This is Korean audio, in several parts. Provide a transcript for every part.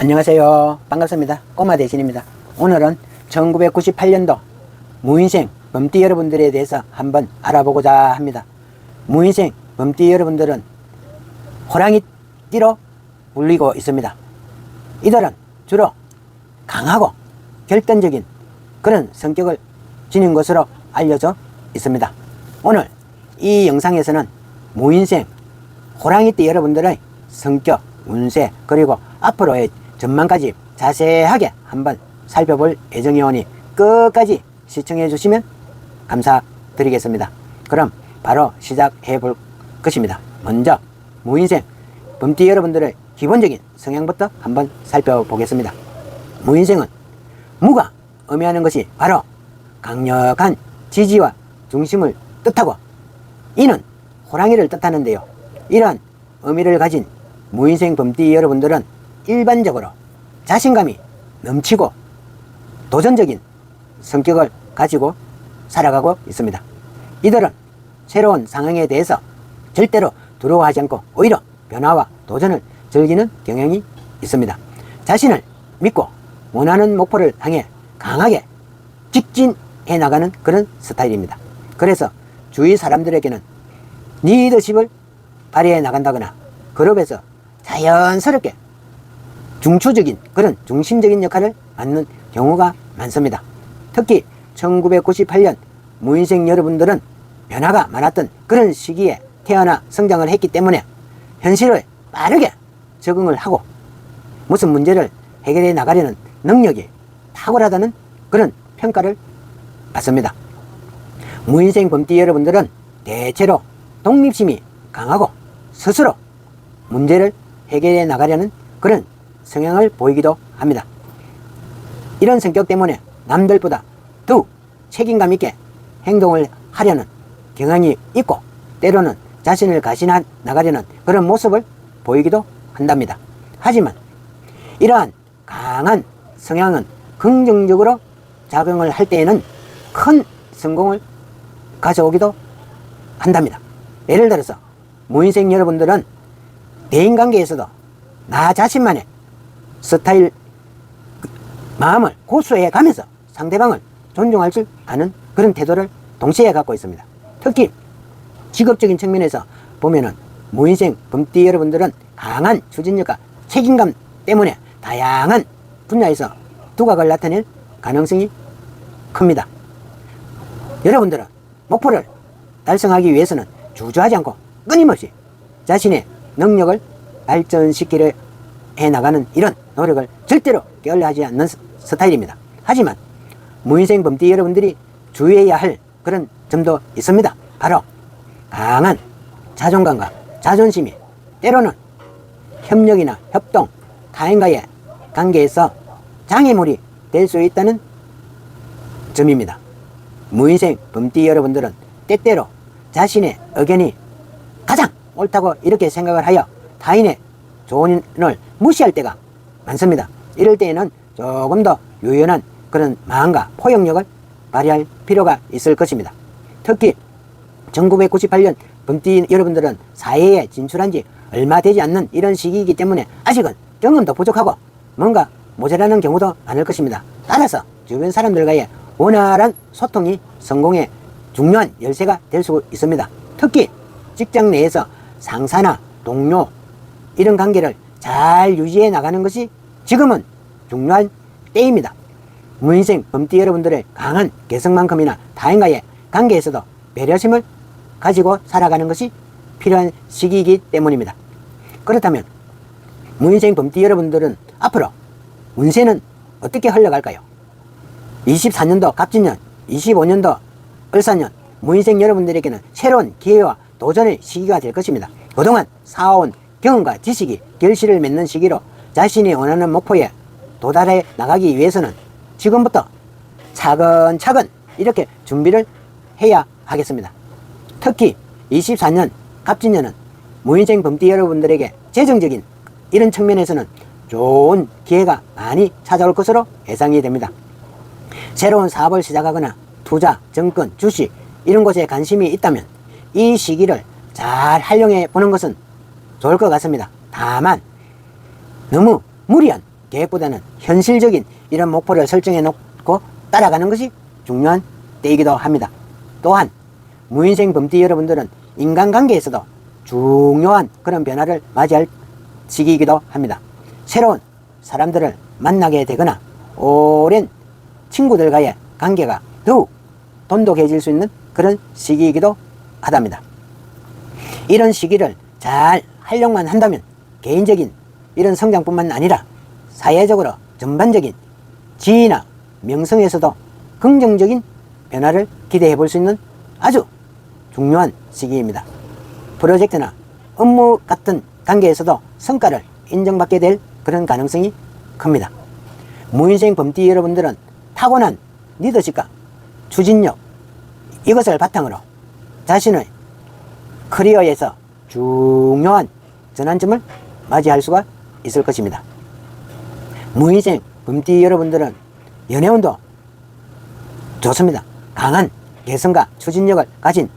안녕하세요. 반갑습니다. 꼬마 대신입니다. 오늘은 1998년도 무인생 범띠 여러분들에 대해서 한번 알아보고자 합니다. 무인생 범띠 여러분들은 호랑이띠로 불리고 있습니다. 이들은 주로 강하고 결단적인 그런 성격을 지닌 것으로 알려져 있습니다. 오늘 이 영상에서는 무인생 호랑이띠 여러분들의 성격, 운세, 그리고 앞으로의 전망까지 자세하게 한번 살펴볼 예정이오니 끝까지 시청해 주시면 감사드리겠습니다. 그럼 바로 시작해 볼 것입니다. 먼저 무인생 범띠 여러분들의 기본적인 성향부터 한번 살펴보겠습니다. 무인생은 무가 의미하는 것이 바로 강력한 지지와 중심을 뜻하고 이는 호랑이를 뜻하는데요. 이러한 의미를 가진 무인생 범띠 여러분들은 일반적으로 자신감이 넘치고 도전적인 성격을 가지고 살아가고 있습니다. 이들은 새로운 상황에 대해서 절대로 두려워하지 않고 오히려 변화와 도전을 즐기는 경향이 있습니다. 자신을 믿고 원하는 목표를 향해 강하게 직진해 나가는 그런 스타일입니다. 그래서 주위 사람들에게는 리더십을 발휘해 나간다거나 그룹에서 자연스럽게 중추적인 그런 중심적인 역할을 맡는 경우가 많습니다. 특히 1998년 무인생 여러분들은 변화가 많았던 그런 시기에 태어나 성장을 했기 때문에 현실에 빠르게 적응을 하고 무슨 문제를 해결해 나가려는 능력이 탁월하다는 그런 평가를 받습니다. 무인생 범띠 여러분들은 대체로 독립심이 강하고 스스로 문제를 해결해 나가려는 그런 성향을 보이기도 합니다. 이런 성격 때문에 남들보다 더 책임감 있게 행동을 하려는 경향이 있고 때로는 자신을 가신해 나가려는 그런 모습을 보이기도 한답니다. 하지만 이러한 강한 성향은 긍정적으로 작용을 할 때에는 큰 성공을 가져오기도 한답니다. 예를 들어서 무인생 여러분들은 대인관계에서도 나 자신만의 스타일 마음을 고수해 가면서 상대방을 존중할 줄 아는 그런 태도를 동시에 갖고 있습니다. 특히 직업적인 측면에서 보면은 무인생 범띠 여러분들은 강한 추진력과 책임감 때문에 다양한 분야에서 두각을 나타낼 가능성이 큽니다. 여러분들은 목표를 달성하기 위해서는 주저하지 않고 끊임없이 자신의 능력을 발전시키려 해나가는 이런 노력을 절대로 게을리하지 않는 스타일입니다. 하지만 무인생 범띠 여러분들이 주의해야 할 그런 점도 있습니다. 바로 강한 자존감과 자존심이 때로는 협력이나 협동, 타인과의 관계에서 장애물이 될 수 있다는 점입니다. 무인생 범띠 여러분들은 때때로 자신의 의견이 가장 옳다고 이렇게 생각을 하여 타인의 조언을 무시할 때가 많습니다. 이럴 때에는 조금 더 유연한 그런 마음과 포용력을 발휘할 필요가 있을 것입니다. 특히 1998년 범띠 여러분들은 사회에 진출한 지 얼마 되지 않는 이런 시기이기 때문에 아직은 경험도 부족하고 뭔가 모자라는 경우도 많을 것입니다. 따라서 주변 사람들과의 원활한 소통이 성공의 중요한 열쇠가 될 수 있습니다. 특히 직장 내에서 상사나 동료 이런 관계를 잘 유지해 나가는 것이 지금은 중요한 때입니다. 무인생 범띠 여러분들의 강한 개성만큼이나 타인과의 관계에서도 배려심을 가지고 살아가는 것이 필요한 시기이기 때문입니다. 그렇다면 무인생 범띠 여러분들은 앞으로 운세는 어떻게 흘러갈까요? 24년도 갑진년, 25년도 을사년 무인생 여러분들에게는 새로운 기회와 도전의 시기가 될 것입니다. 그동안 쌓아온 경험과 지식이 결실을 맺는 시기로 자신이 원하는 목표에 도달해 나가기 위해서는 지금부터 차근차근 이렇게 준비를 해야 하겠습니다. 특히 24년 갑진년은 무인생 범띠 여러분들에게 재정적인 이런 측면에서는 좋은 기회가 많이 찾아올 것으로 예상이 됩니다. 새로운 사업을 시작하거나 투자, 정권, 주식 이런 곳에 관심이 있다면 이 시기를 잘 활용해 보는 것은 좋을 것 같습니다. 다만 너무 무리한 계획보다는 현실적인 이런 목표를 설정해 놓고 따라가는 것이 중요한 때이기도 합니다. 또한 무인생 범띠 여러분들은 인간관계에서도 중요한 그런 변화를 맞이할 시기이기도 합니다. 새로운 사람들을 만나게 되거나 오랜 친구들과의 관계가 더욱 돈독해질 수 있는 그런 시기이기도 하답니다. 이런 시기를 잘 활용만 한다면 개인적인 이런 성장뿐만 아니라 사회적으로 전반적인 지위나 명성에서도 긍정적인 변화를 기대해 볼 수 있는 아주 중요한 시기입니다. 프로젝트나 업무 같은 관계에서도 성과를 인정받게 될 그런 가능성이 큽니다. 무인생 범띠 여러분들은 타고난 리더십과 추진력, 이것을 바탕으로 자신의 커리어에서 중요한 전환점을 맞이할 수가 있을 것입니다. 무인생 범띠 여러분들은 연애운도 좋습니다. 강한 개성과 추진력을 가진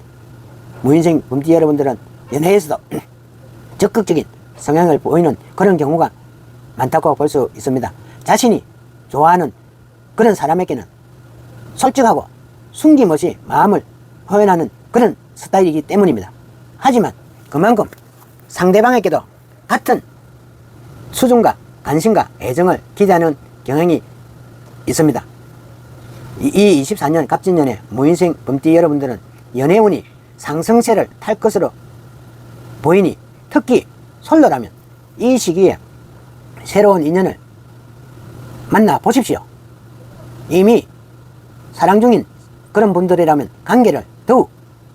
무인생 범띠 여러분들은 연애에서도 적극적인 성향을 보이는 그런 경우가 많다고 볼 수 있습니다. 자신이 좋아하는 그런 사람에게는 솔직하고 숨김없이 마음을 표현하는 그런 스타일이기 때문입니다. 하지만 그만큼 상대방에게도 같은 수준과 관심과 애정을 기대하는 경향이 있습니다. 이 24년 갑진년에 무인생 범띠 여러분들은 연애운이 상승세를 탈 것으로 보이니 특히 솔로라면 이 시기에 새로운 인연을 만나 보십시오. 이미 사랑 중인 그런 분들이라면 관계를 더욱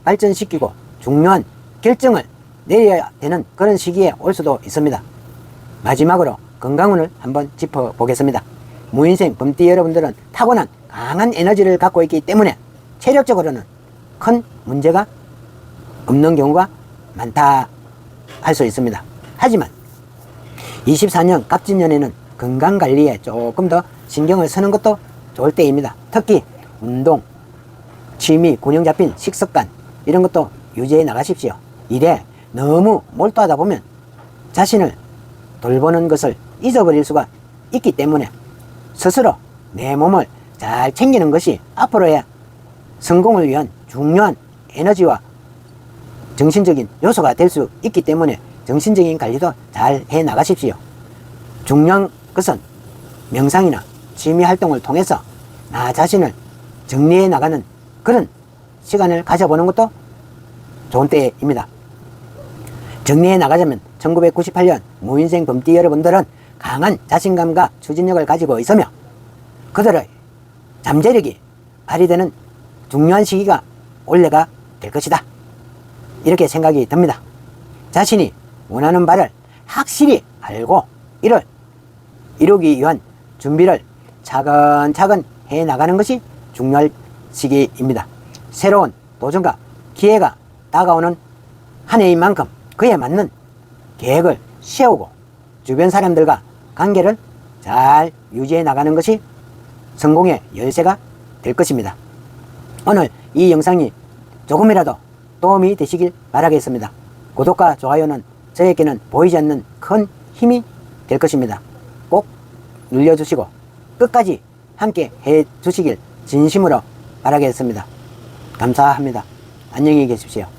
발전시키고 중요한 결정을 내려야 되는 그런 시기에 올 수도 있습니다. 마지막으로 건강운을 한번 짚어보겠습니다. 무인생 범띠 여러분들은 타고난 강한 에너지를 갖고 있기 때문에 체력적으로는 큰 문제가 없는 경우가 많다 할 수 있습니다. 하지만 24년 갑진년에는 건강관리에 조금 더 신경을 쓰는 것도 좋을 때입니다. 특히 운동, 취미, 균형 잡힌 식습관 이런 것도 유지해 나가십시오. 일에 너무 몰두하다 보면 자신을 돌보는 것을 잊어버릴 수가 있기 때문에 스스로 내 몸을 잘 챙기는 것이 앞으로의 성공을 위한 중요한 에너지와 정신적인 요소가 될 수 있기 때문에 정신적인 관리도 잘 해 나가십시오. 중요한 것은 명상이나 취미 활동을 통해서 나 자신을 정리해 나가는 그런 시간을 가져보는 것도 좋은 때입니다. 정리해 나가자면 1998년 무인생 범띠 여러분들은 강한 자신감과 추진력을 가지고 있으며 그들의 잠재력이 발휘되는 중요한 시기가 올해가 될 것이다. 이렇게 생각이 듭니다. 자신이 원하는 바를 확실히 알고 이를 이루기 위한 준비를 차근차근 해 나가는 것이 중요할 시기입니다. 새로운 도전과 기회가 다가오는 한 해인 만큼 그에 맞는 계획을 세우고 주변 사람들과 관계를 잘 유지해 나가는 것이 성공의 열쇠가 될 것입니다. 오늘 이 영상이 조금이라도 도움이 되시길 바라겠습니다. 구독과 좋아요는 저에게는 보이지 않는 큰 힘이 될 것입니다. 꼭 눌러주시고 끝까지 함께 해 주시길 진심으로 바라겠습니다. 감사합니다. 안녕히 계십시오.